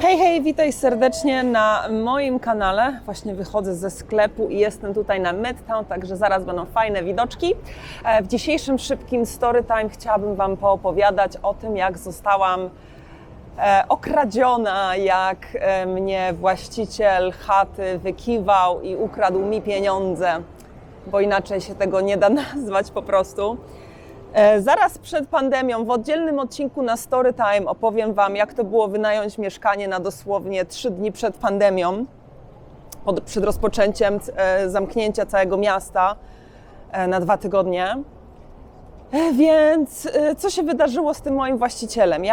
Hej, hej, witaj serdecznie na moim kanale. Właśnie wychodzę ze sklepu i jestem tutaj na Midtown, także zaraz będą fajne widoczki. W dzisiejszym szybkim storytime chciałabym Wam poopowiadać o tym, jak zostałam okradziona, jak mnie właściciel chaty wykiwał i ukradł mi pieniądze, bo inaczej się tego nie da nazwać po prostu. Zaraz przed pandemią, w oddzielnym odcinku na Storytime opowiem Wam, jak to było wynająć mieszkanie na dosłownie 3 dni przed pandemią, przed rozpoczęciem zamknięcia całego miasta na 2 tygodnie. Więc co się wydarzyło z tym moim właścicielem?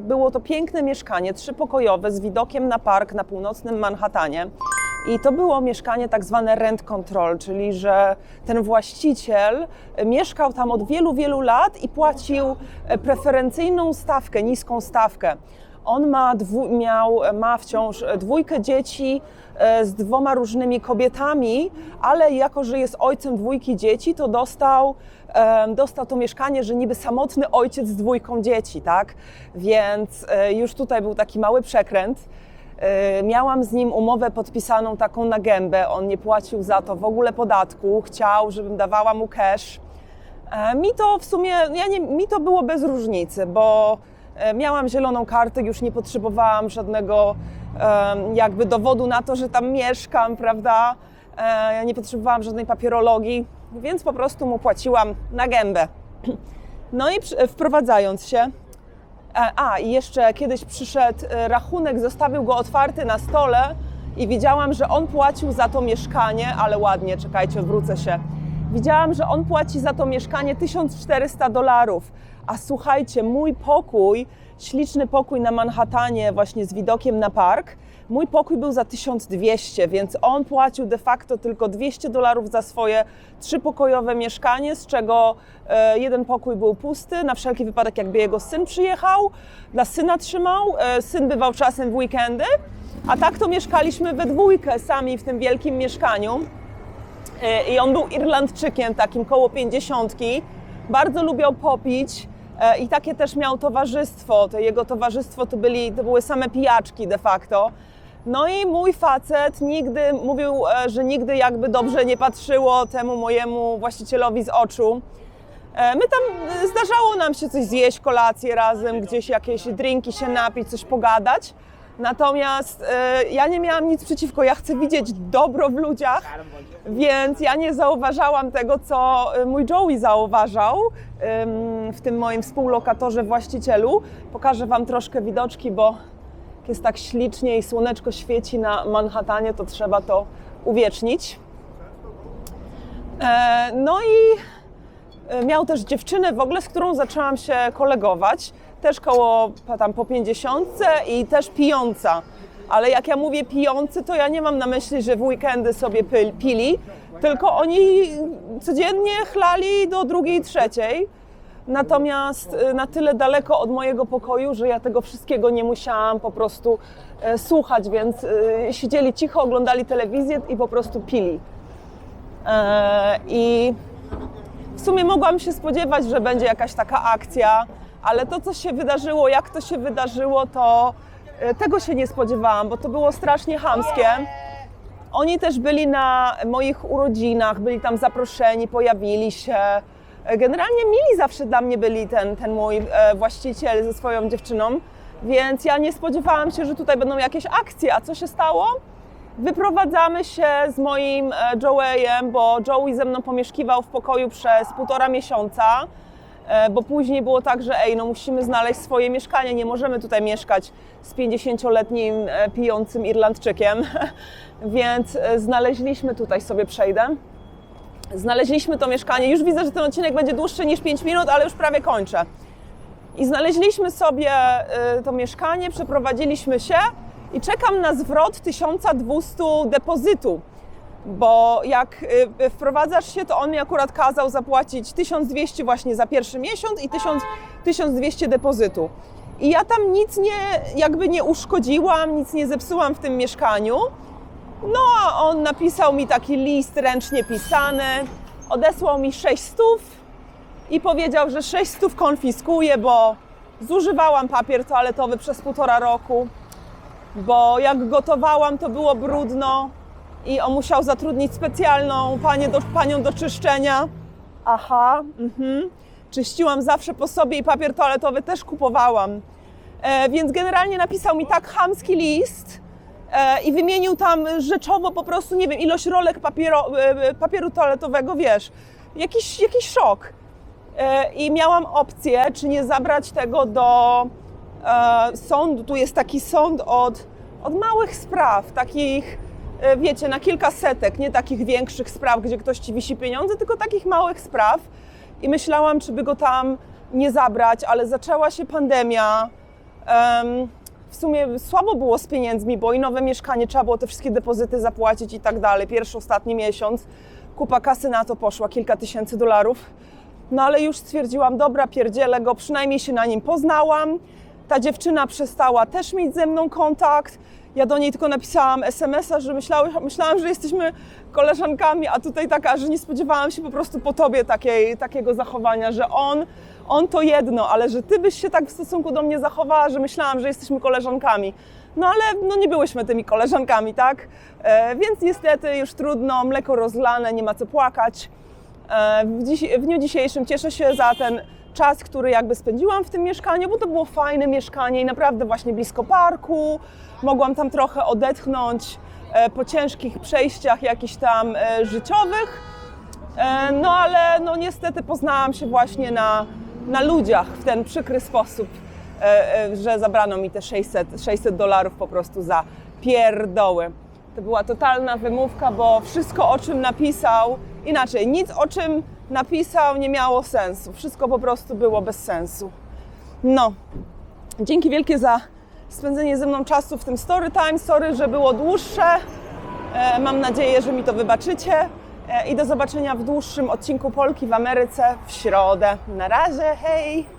Było to piękne mieszkanie, 3-pokojowe z widokiem na park na północnym Manhattanie. I to było mieszkanie tak zwane rent control, czyli że ten właściciel mieszkał tam od wielu, wielu lat i płacił preferencyjną stawkę, niską stawkę. On ma wciąż 2 dzieci z 2 różnymi kobietami, ale jako, że jest ojcem 2 dzieci, to dostał to mieszkanie, że niby samotny ojciec z 2 dzieci, tak? Więc już tutaj był taki mały przekręt. Miałam z nim umowę podpisaną taką na gębę, on nie płacił za to w ogóle podatku, chciał, żebym dawała mu cash. Mi to w sumie, mi to było bez różnicy, bo miałam zieloną kartę, już nie potrzebowałam żadnego jakby dowodu na to, że tam mieszkam, prawda? Ja nie potrzebowałam żadnej papierologii, więc po prostu mu płaciłam na gębę. No i wprowadzając się, i jeszcze kiedyś przyszedł rachunek, zostawił go otwarty na stole i widziałam, że on płacił za to mieszkanie, ale ładnie, czekajcie, odwrócę się. Widziałam, że on płaci za to mieszkanie $1400, a słuchajcie, mój pokój, śliczny pokój na Manhattanie właśnie z widokiem na park, mój pokój był za 1200, więc on płacił de facto tylko $200 za swoje 3-pokojowe mieszkanie, z czego jeden pokój był pusty, na wszelki wypadek jakby jego syn przyjechał, dla syna trzymał, syn bywał czasem w weekendy, a tak to mieszkaliśmy we 2 sami w tym wielkim mieszkaniu. I on był Irlandczykiem, takim koło 50, bardzo lubiał popić i takie też miał towarzystwo. To jego towarzystwo to były same pijaczki de facto. No i mój facet mówił, że nigdy jakby dobrze nie patrzyło temu mojemu właścicielowi z oczu. Zdarzało nam się coś zjeść, kolację razem, gdzieś jakieś drinki się napić, coś pogadać. Natomiast ja nie miałam nic przeciwko, ja chcę widzieć dobro w ludziach, więc ja nie zauważałam tego, co mój Joey zauważał w tym moim współlokatorze, właścicielu. Pokażę Wam troszkę widoczki, bo jest tak ślicznie i słoneczko świeci na Manhattanie, to trzeba to uwiecznić. No i miał też dziewczynę w ogóle, z którą zaczęłam się kolegować. Też koło tam po 50 i też pijąca. Ale jak ja mówię pijący, to ja nie mam na myśli, że w weekendy sobie pili, tylko oni codziennie chlali do 2, 3. Natomiast na tyle daleko od mojego pokoju, że ja tego wszystkiego nie musiałam po prostu słuchać, więc siedzieli cicho, oglądali telewizję i po prostu pili. I w sumie mogłam się spodziewać, że będzie jakaś taka akcja, ale to, co się wydarzyło, jak to się wydarzyło, to tego się nie spodziewałam, bo to było strasznie chamskie. Oni też byli na moich urodzinach, byli tam zaproszeni, pojawili się. Generalnie mili zawsze dla mnie byli ten mój właściciel ze swoją dziewczyną, więc ja nie spodziewałam się, że tutaj będą jakieś akcje. A co się stało? Wyprowadzamy się z moim Joeyem, bo Joey ze mną pomieszkiwał w pokoju przez 1,5 miesiąca, bo później było tak, że musimy znaleźć swoje mieszkanie, nie możemy tutaj mieszkać z 50-letnim pijącym Irlandczykiem, więc znaleźliśmy, tutaj sobie przejdę, znaleźliśmy to mieszkanie, już widzę, że ten odcinek będzie dłuższy niż 5 minut, ale już prawie kończę. I znaleźliśmy sobie to mieszkanie, przeprowadziliśmy się i czekam na zwrot 1200 depozytu. Bo jak wprowadzasz się, to on mi akurat kazał zapłacić 1200 właśnie za pierwszy miesiąc i 1200 depozytu. I ja tam nic nie uszkodziłam, nic nie zepsułam w tym mieszkaniu. No a on napisał mi taki list ręcznie pisany, odesłał mi 600 i powiedział, że 600 konfiskuje, bo zużywałam papier toaletowy przez 1,5 roku. bo jak gotowałam, to było brudno i on musiał zatrudnić specjalną panią do czyszczenia. Aha, czyściłam zawsze po sobie i papier toaletowy też kupowałam. Więc generalnie napisał mi tak chamski list i wymienił tam rzeczowo po prostu, nie wiem, ilość rolek papieru toaletowego, wiesz, jakiś szok. I miałam opcję, czy nie zabrać tego do sądu. Tu jest taki sąd od małych spraw, takich, wiecie, na kilka setek, nie takich większych spraw, gdzie ktoś ci wisi pieniądze, tylko takich małych spraw. I myślałam, czy by go tam nie zabrać, ale zaczęła się pandemia. W sumie słabo było z pieniędzmi, bo i nowe mieszkanie, trzeba było te wszystkie depozyty zapłacić i tak dalej. Pierwszy, ostatni miesiąc, kupa kasy na to poszła, kilka tysięcy dolarów. No ale już stwierdziłam, dobra, pierdzielę go, przynajmniej się na nim poznałam. Ta dziewczyna przestała też mieć ze mną kontakt. Ja do niej tylko napisałam SMS-a, że myślałam, że jesteśmy koleżankami, a tutaj taka, że nie spodziewałam się po prostu po tobie takiego zachowania, że on to jedno, ale że ty byś się tak w stosunku do mnie zachowała, że myślałam, że jesteśmy koleżankami. No ale no, nie byłyśmy tymi koleżankami, tak? Więc niestety już trudno, mleko rozlane, nie ma co płakać. W dniu dzisiejszym cieszę się za ten czas, który jakby spędziłam w tym mieszkaniu, bo to było fajne mieszkanie i naprawdę właśnie blisko parku. Mogłam tam trochę odetchnąć po ciężkich przejściach jakichś tam życiowych. No ale no, niestety poznałam się właśnie na ludziach w ten przykry sposób, że zabrano mi te $600 po prostu za pierdoły. To była totalna wymówka, bo wszystko, o czym napisał, inaczej, nic o czym napisał nie miało sensu. Wszystko po prostu było bez sensu. No, dzięki wielkie za spędzenie ze mną czasu w tym story time. Sorry, że było dłuższe. Mam nadzieję, że mi to wybaczycie. I do zobaczenia w dłuższym odcinku Polki w Ameryce w środę. Na razie, hej!